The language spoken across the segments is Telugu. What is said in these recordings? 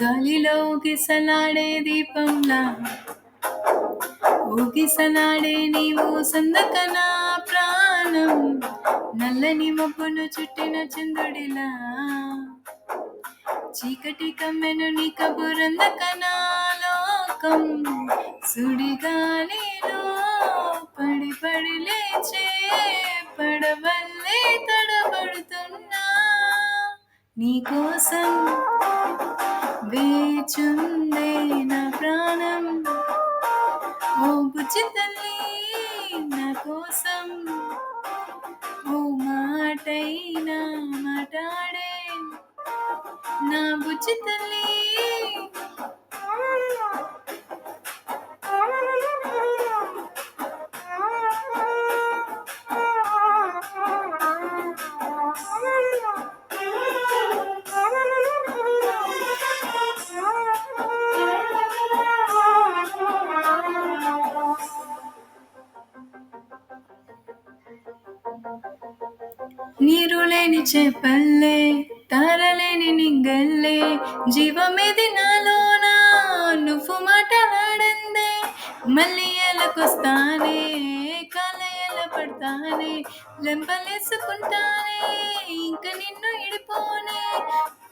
గాలిలో ఊగిసలాడే దీపంలా ఊగిసలాడే నీవు సందకనా ప్రాణం, నల్లని మబ్బును చుట్టిన చంద్రుడిలా చీకటి కమ్మెను నీ కబురందకనా లోకం, సుడిగాలిలో పడి పడి లేచే పడవల్లే తడబడుతున్నా, నీకోసం వేచుందే నా ప్రాణం. ఓ బుజ్జి తల్లి నా కోసం ఓ మాటైనా మాట్లాడే నా బుజ్జి తల్లి. నీరు లేని చేపల్లే తారలేని నింగల్లే జీవమేది నాలోనా నువ్వు మాటలాడందే, మళ్ళీ ఎలకొస్తానే కాలయల పడతానే లెంపలేసుకుంటానే ఇంక నిన్ను ఇడిపోనే,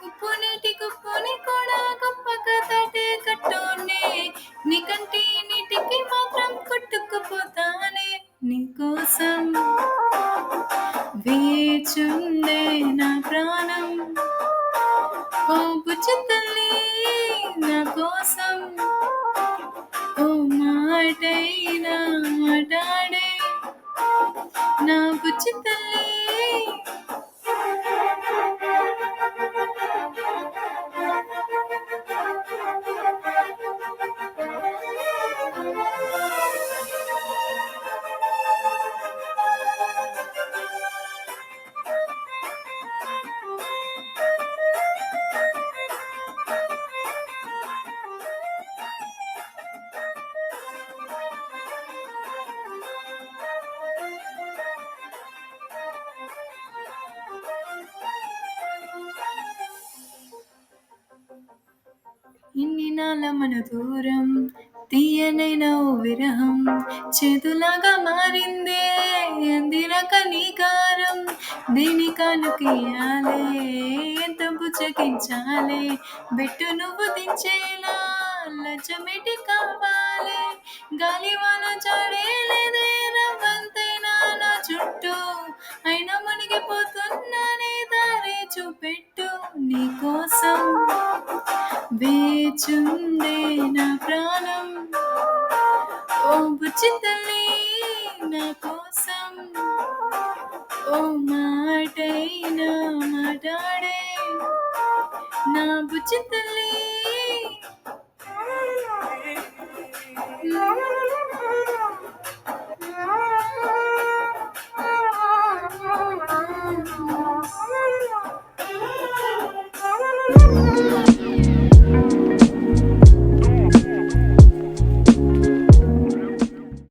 ఉప్పు నీటి కుప్పుని కూడా గొప్పగా తాటే కట్టోనే నీ కంటి నీటికి మాత్రం కొట్టుకుపోతానే, నీకోసం వేచుందే నా ప్రాణం. ఓ బుజ్జి తల్లి నా కోసం ఓ మాటైనా మాట్లాడే నా బుజ్జి తల్లి. ఇన్ని నాళ్ళ మన దూరం తీయనైన ఓ విరహం చేతులాగా మారిందే అందిరక నీకారం, దీని కానుకియాలే ఎంత బుచ్చగించాలే బెట్టు నువ్వు దించేలా లచ్చమెటి కావాలే, గాలివాన జాడే లేదే రవ్వంతైనా నా చుట్టూ అయినా మునిగిపోతున్నానే దారి చూపెట్టు, నీకోసం వేచుందే నా ప్రాణం. ఓ బుజ్జి తల్లి నా కోసం ఓ మాటైనా మాట్లాడే నా బుజ్జి తల్లి.